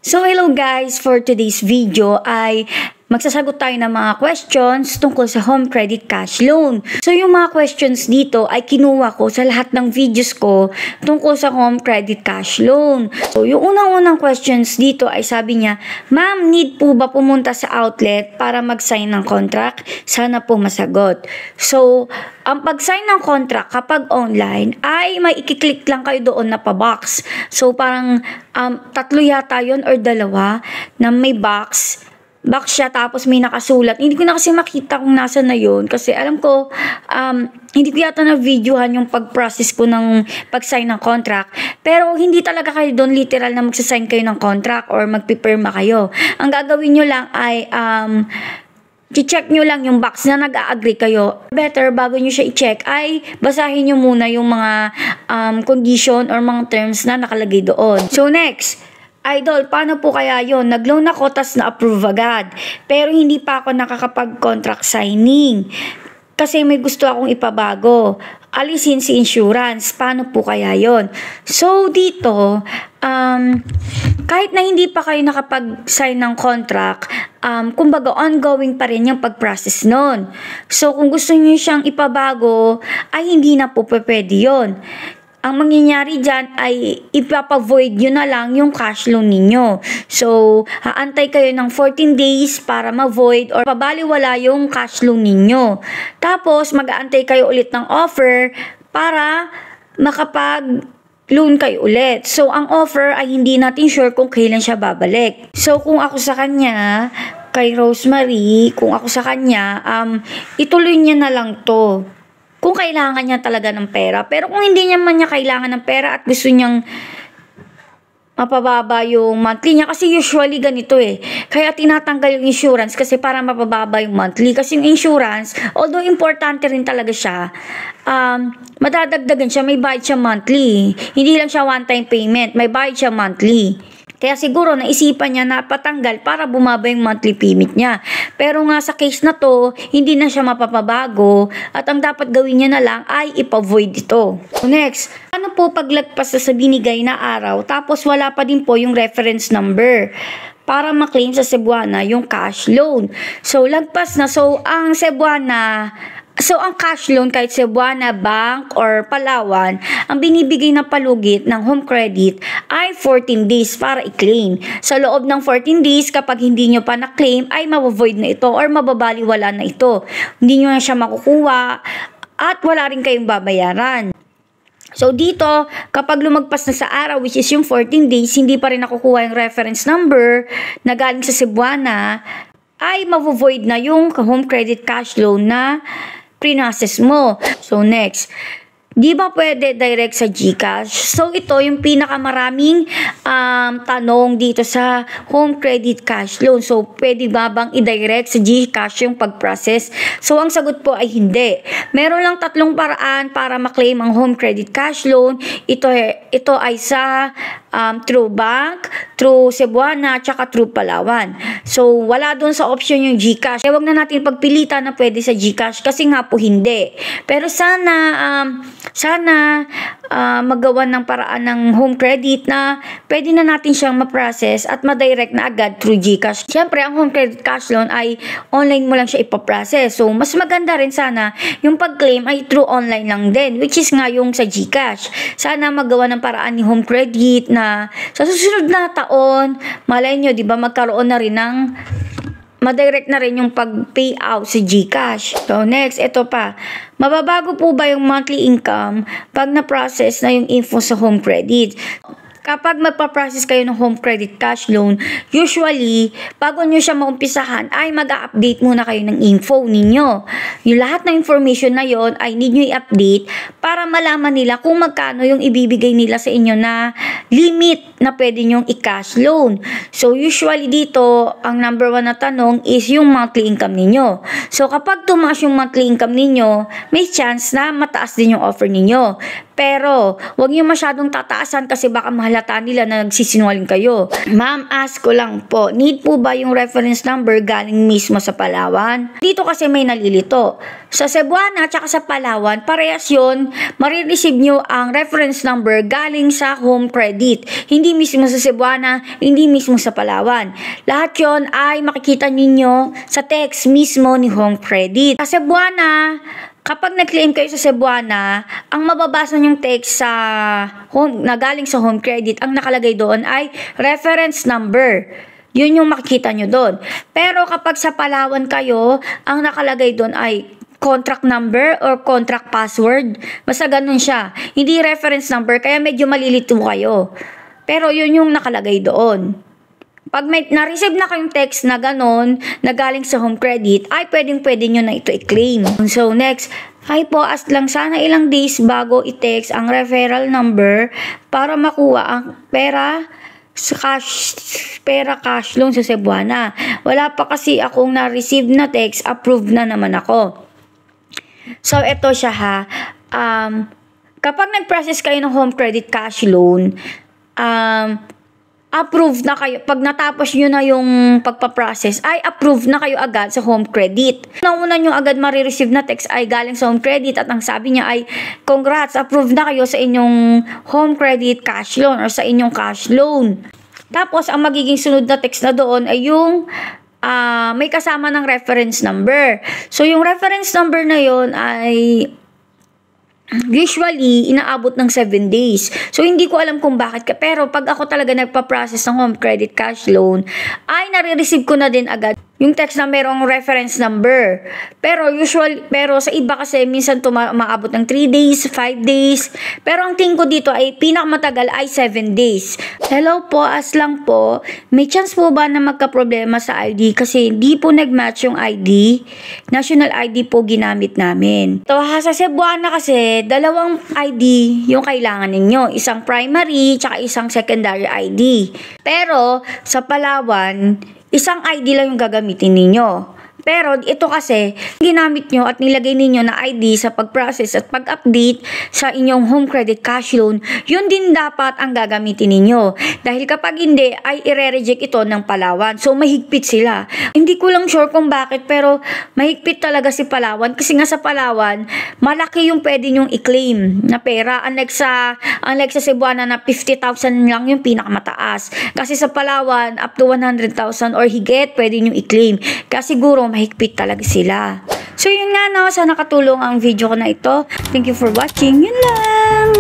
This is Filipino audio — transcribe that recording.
So hello guys, for today's video ay magsasagot tayo ng mga questions tungkol sa home credit cash loan. So yung mga questions dito ay kinuha ko sa lahat ng videos ko tungkol sa home credit cash loan. So yung unang-unang questions dito ay sabi niya, "Ma'am, need po ba pumunta sa outlet para mag-sign ng contract?" Sana po masagot. So ang pag-sign ng contract kapag online ay may i-click lang kayo doon na pa-box. So parang tatlo yata yun or dalawa na may box siya tapos may nakasulat. Hindi ko na kasi makita kung nasa na yun kasi alam ko hindi ko yata na videohan yung pag-process ko ng pag-sign ng contract. Pero hindi talaga kayo doon literal na magsasign kayo ng contract or magpipirma kayo. Ang gagawin nyo lang ay i-check nyo lang yung box na nag-a-agree kayo. Better, bago nyo siya i-check, ay basahin nyo muna yung mga condition or mga terms na nakalagay doon. So next, Idol, paano po kaya yon? Nag-loan ako, tas na-approve agad. Pero hindi pa ako nakakapag-contract signing. Kasi may gusto akong ipabago. Alisin si insurance. Paano po kaya yon? So dito, kahit na hindi pa kayo nakapag-sign ng contract, kumbaga ongoing pa rin yung pag-process nun. So kung gusto niyo siyang ipabago, ay hindi na po pwede yun. Ang mangyayari dyan ay ipapavoid nyo na lang yung cash loan ninyo. So, haantay kayo ng 14 days para ma-void or pabaliwala yung cash loan ninyo. Tapos, mag-aantay kayo ulit ng offer para makapag-loan kayo ulit. So, ang offer ay hindi natin sure kung kailan siya babalik. So, kung ako sa kanya, kay Rosemary, kung ako sa kanya, ituloy niya na lang to. Kung kailangan niya talaga ng pera. Pero kung hindi niya man niya kailangan ng pera at gusto niyang mapababa yung monthly niya. Kasi usually ganito Kaya tinatanggal yung insurance kasi para mapababa yung monthly. Kasi yung insurance, although importante rin talaga siya, madadagdagan siya, may bayad siya monthly. Hindi lang siya one-time payment, may bayad siya monthly. Kaya siguro naisipan niya na patanggal para bumaba yung monthly payment niya. Pero nga sa case na to, hindi na siya mapapabago at ang dapat gawin niya na lang ay ipavoid ito. Next, ano po paglagpas sa binigay na araw tapos wala pa din po yung reference number para maklaim sa Cebuana yung cash loan. So, lagpas na. So, ang cash loan kahit Cebuana, Bank, or Palawan, ang binibigay na palugit ng home credit ay 14 days para i-claim. Sa loob ng 14 days, kapag hindi nyo pa na-claim, ay mabavoid na ito or mababaliwala na ito. Hindi nyo na siya makukuha at wala rin kayong babayaran. So dito, kapag lumagpas na sa araw, which is yung 14 days, hindi pa rin nakukuha yung reference number na galing sa Cebuana, ay mabavoid na yung home credit cash loan na pre-process mo. So next, di ba pwede direct sa GCash? So ito yung pinakamaraming tanong dito sa home credit cash loan. So pwede ba bang i-direct sa GCash yung pag-process? So ang sagot po ay hindi. Meron lang tatlong paraan para maklaim ang home credit cash loan. Ito ay sa through Bank, through Cebuana, tsaka through Palawan. So, wala doon sa option yung GCash. Kaya wag na natin pagpilitan na pwede sa GCash kasi nga po hindi. Pero sana magawan ng paraan ng home credit na pwede na natin siyang ma-process at ma-direct na agad through GCash. Siyempre, ang home credit cash loan ay online mo lang siya ipaprocess. So, mas maganda rin sana yung pag-claim ay through online lang din, which is nga yung sa GCash. Sana magawa ng paraan ni home credit na sa susunod na taon, malay nyo, di ba, magkaroon na rin ng madirect na rin yung pag-payout sa GCash. So next, ito pa. Mababago po ba yung monthly income pag na-process na yung info sa home credit? Kapag magpa-process kayo ng home credit cash loan, usually, bago nyo siya maumpisahan, ay mag-update muna kayo ng info ninyo. Yung lahat ng information na yon ay need nyo i-update para malaman nila kung magkano yung ibibigay nila sa inyo na limit na pwede nyong i-cash loan. So, usually dito, ang number one na tanong is yung monthly income ninyo. So, kapag tumaas yung monthly income ninyo, may chance na mataas din yung offer ninyo. Pero, huwag nyo masyadong tataasan kasi baka mahalata nila na nagsisinungaling kayo. Ma'am, ask ko lang po, need po ba yung reference number galing mismo sa Palawan? Dito kasi may nalilito. Sa Cebuana at sa Palawan, parehas yun, marireceive nyo ang reference number galing sa home credit. Hindi mismo sa Cebuana, hindi mismo sa Palawan. Lahat yon ay makikita ninyo sa text mismo ni home credit. Sa Cebuana, kapag nag-claim kayo sa Cebuana, ang mababasa nyong text sa home, na galing sa home credit, ang nakalagay doon ay reference number. Yun yung makikita nyo doon. Pero kapag sa Palawan kayo, ang nakalagay doon ay contract number or contract password. Basta ganun siya. Hindi reference number, kaya medyo malilito kayo. Pero yun yung nakalagay doon. Pag may na-receive na kayong text na ganun, na galing sa home credit, ay pwedeng-pwede nyo na ito i-claim. So next, hi po, ask lang sana ilang days bago i-text ang referral number para makuha ang pera cash loan sa Cebuana. Wala pa kasi akong na-receive na text, approved na naman ako. So, ito siya ha. Kapag nag-process kayo ng home credit cash loan, approved na kayo. Pag natapos nyo na yung pagpaprocess, ay approved na kayo agad sa home credit. Nauna nyo agad marireceive na text ay galing sa home credit at ang sabi niya ay, congrats, approved na kayo sa inyong home credit cash loan or sa inyong cash loan. Tapos, ang magiging sunod na text na doon ay yung may kasama ng reference number. So, yung reference number na yon ay usually, inaabot ng 7 days. So, hindi ko alam kung bakit. Pero, pag ako talaga nagpa-process ng home credit cash loan, ay nare-receive ko na din agad yung text na merong reference number. Pero sa iba kasi, minsan maabot ng 3 days, 5 days. Pero ang tingin ko dito ay pinakamatagal ay 7 days. Hello po, as lang po. May chance po ba na magka-problema sa ID? Kasi hindi po nag-match yung ID. National ID po ginamit namin. So, sa Cebuana kasi, dalawang ID yung kailangan ninyo. Isang primary, tsaka isang secondary ID. Pero, sa Palawan, isang ID lang yung gagamitin ninyo. Pero ito kasi, ginamit nyo at nilagay ninyo na ID sa pag-process at pag-update sa inyong home credit cash loan, yun din dapat ang gagamitin ninyo. Dahil kapag hindi, ay i-reject ito ng Palawan. So, mahigpit sila. Hindi ko lang sure kung bakit, pero mahigpit talaga si Palawan. Kasi nga sa Palawan, malaki yung pwede nyong i-claim na pera. Unlike sa Cebuana na 50,000 lang yung pinakamataas. Kasi sa Palawan, up to 100,000 or higit, pwede nyong i-claim. Kasi siguro, mahigpit talaga sila. So, yun nga no. Sana nakatulong ang video ko na ito. Thank you for watching. Yun lang.